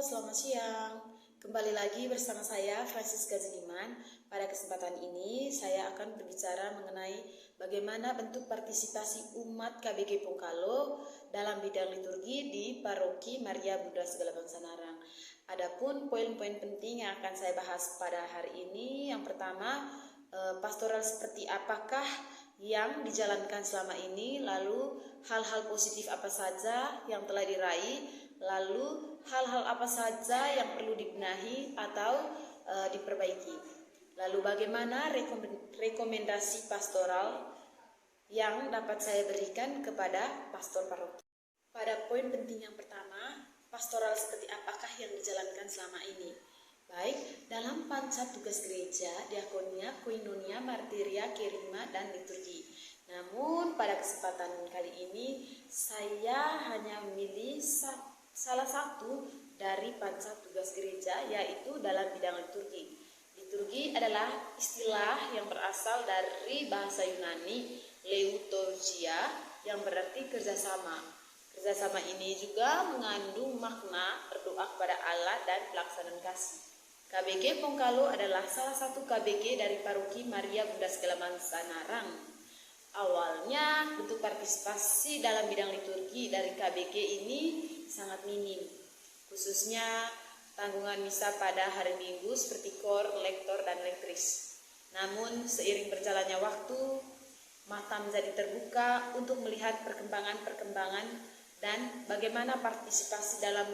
Selamat siang. Kembali lagi bersama saya, Francisca Jeniman. Pada kesempatan ini, saya akan berbicara mengenai bagaimana bentuk partisipasi umat KBG Pongkalo dalam bidang liturgi di Paroki Maria Bunda Segala Bangsa Narang. Adapun poin-poin penting yang akan saya bahas pada hari ini, yang pertama, pastoral seperti apakah yang dijalankan selama ini, lalu hal-hal positif apa saja yang telah diraih, lalu hal-hal apa saja yang perlu dibenahi atau diperbaiki. Lalu bagaimana rekomendasi pastoral yang dapat saya berikan kepada pastor paroki. Pada poin penting yang pertama, pastoral seperti apakah yang dijalankan selama ini? Baik, dalam panca tugas gereja, diakonia, koinonia, martiria, kerima, dan liturgi. Namun pada kesempatan kali ini, saya hanya memilih salah satu dari panca tugas gereja, yaitu dalam bidang liturgi. Liturgi adalah istilah yang berasal dari bahasa Yunani, leutorgia, yang berarti kerjasama. Kerjasama ini juga mengandung makna berdoa kepada Allah dan pelaksanaan kasih. KBG Pongkalo adalah salah satu KBG dari Paroki Maria Bunda Segala Bangsa Narang. Awalnya bentuk partisipasi dalam bidang liturgi dari KBG ini sangat minim, khususnya tanggungan misa pada hari Minggu seperti kor, lektor, dan lektris. Namun seiring berjalannya waktu, mata menjadi terbuka untuk melihat perkembangan dan bagaimana partisipasi dalam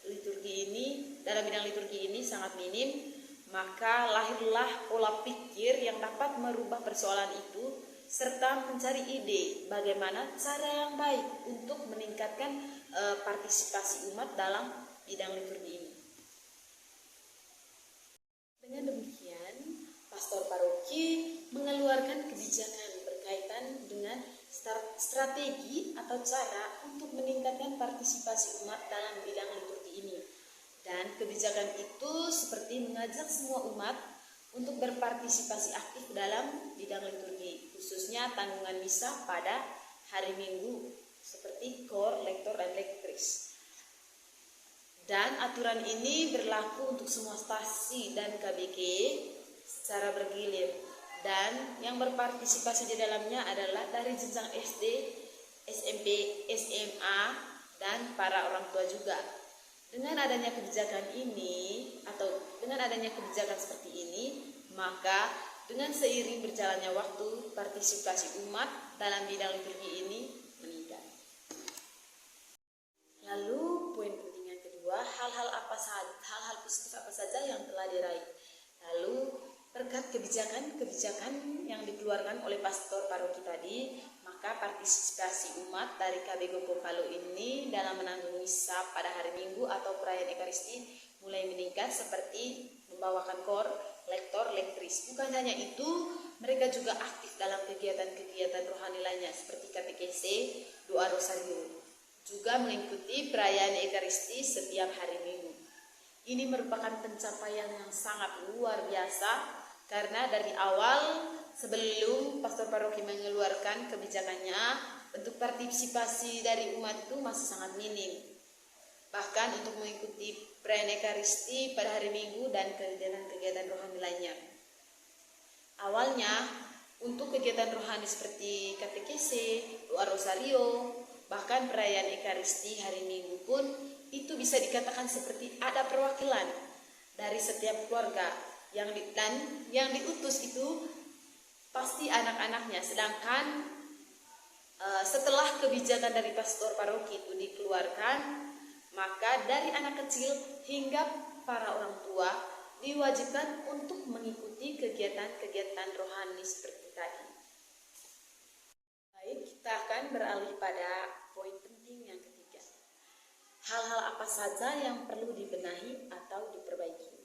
bidang liturgi ini sangat minim, maka lahirlah pola pikir yang dapat merubah persoalan itu serta mencari ide bagaimana cara yang baik untuk meningkatkan partisipasi umat dalam bidang liturgi ini. Dengan demikian, pastor paroki mengeluarkan kebijakan berkaitan dengan strategi atau cara untuk meningkatkan partisipasi umat dalam bidang liturgi ini. Dan kebijakan itu seperti mengajak semua umat untuk berpartisipasi aktif dalam bidang liturgi, khususnya tanggungan misa pada hari Minggu, seperti kor, lektor, dan lektris. Dan aturan ini berlaku untuk semua stasi dan KBG secara bergilir. Dan yang berpartisipasi di dalamnya adalah dari jenjang SD, SMP, SMA, dan para orang tua juga. Dengan adanya kebijakan seperti ini, maka dengan seiring berjalannya waktu, partisipasi umat dalam bidang liturgi ini meningkat. Lalu poin penting yang kedua, hal-hal positif apa saja yang telah diraih. Lalu berkat kebijakan yang dikeluarkan oleh pastor paroki tadi, maka partisipasi umat dari KBG Pongkalo ini dalam menanggung misa pada hari Minggu atau perayaan Ekaristi mulai meningkat, seperti membawakan kor, lektor, lektris. Bukan hanya itu, mereka juga aktif dalam kegiatan-kegiatan rohani lainnya seperti katekese, doa rosario, juga mengikuti perayaan Ekaristi setiap hari Minggu. Ini merupakan pencapaian yang sangat luar biasa, karena dari awal sebelum pastor paroki mengeluarkan kebijakannya, bentuk partisipasi dari umat itu masih sangat minim. Bahkan untuk mengikuti perayaan Ekaristi pada hari Minggu dan kegiatan-kegiatan rohani lainnya. Awalnya untuk kegiatan rohani seperti katekese, doa rosario, bahkan perayaan Ekaristi hari Minggu pun itu bisa dikatakan seperti ada perwakilan dari setiap keluarga yang diutus itu pasti anak-anaknya. Sedangkan setelah kebijakan dari pastor paroki itu dikeluarkan, maka dari anak kecil hingga para orang tua diwajibkan untuk mengikuti kegiatan-kegiatan rohani seperti tadi. Baik, kita akan beralih pada poin penting yang ketiga. Hal-hal apa saja yang perlu dibenahi atau diperbaiki?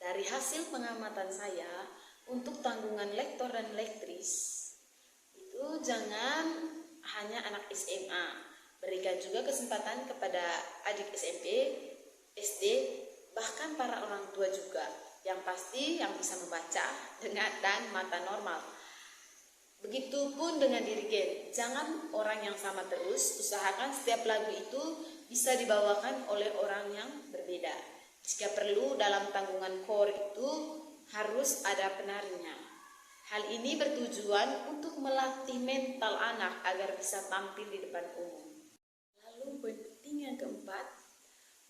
Dari hasil pengamatan saya, untuk tanggungan lektor dan lektris, itu jangan hanya anak SMA, berikan juga kesempatan kepada adik SMP, SD, bahkan para orang tua juga, yang pasti yang bisa membaca dan mata normal. Begitupun dengan dirigen, jangan orang yang sama terus, usahakan setiap lagu itu bisa dibawakan oleh orang yang berbeda. Jika perlu dalam tanggungan kor itu harus ada penarinya. Hal ini bertujuan untuk melatih mental anak agar bisa tampil di depan umum. Lalu poin penting yang keempat,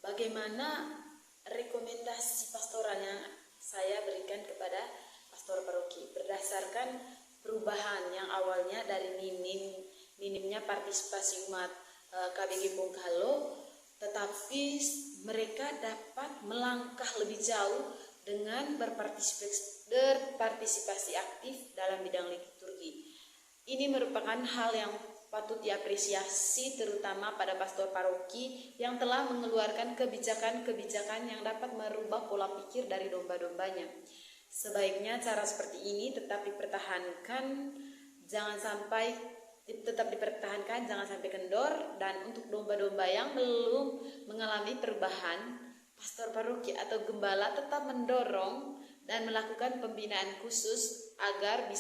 bagaimana rekomendasi pastoral yang saya berikan kepada pastor paroki berdasarkan perubahan yang awalnya dari minimnya partisipasi umat KBG Bengkalo, tetapi mereka dapat melangkah lebih jauh dengan berpartisipasi aktif dalam bidang liturgi. Ini merupakan hal yang patut diapresiasi terutama pada pastor paroki yang telah mengeluarkan kebijakan-kebijakan yang dapat merubah pola pikir dari domba-dombanya. Sebaiknya cara seperti ini tetap dipertahankan, jangan sampai kendor, dan untuk domba-domba yang belum mengalami perubahan, pastor paroki atau gembala tetap mendorong dan melakukan pembinaan khusus agar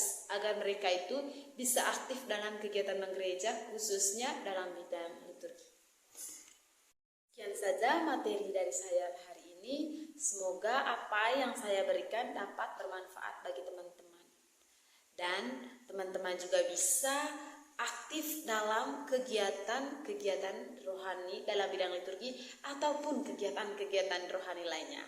mereka itu bisa aktif dalam kegiatan menggereja, khususnya dalam bidang liturgi. Sekian saja materi dari saya hari ini. Semoga apa yang saya berikan dapat bermanfaat bagi teman-teman. Dan teman-teman juga bisa aktif dalam kegiatan-kegiatan rohani dalam bidang liturgi ataupun kegiatan-kegiatan rohani lainnya.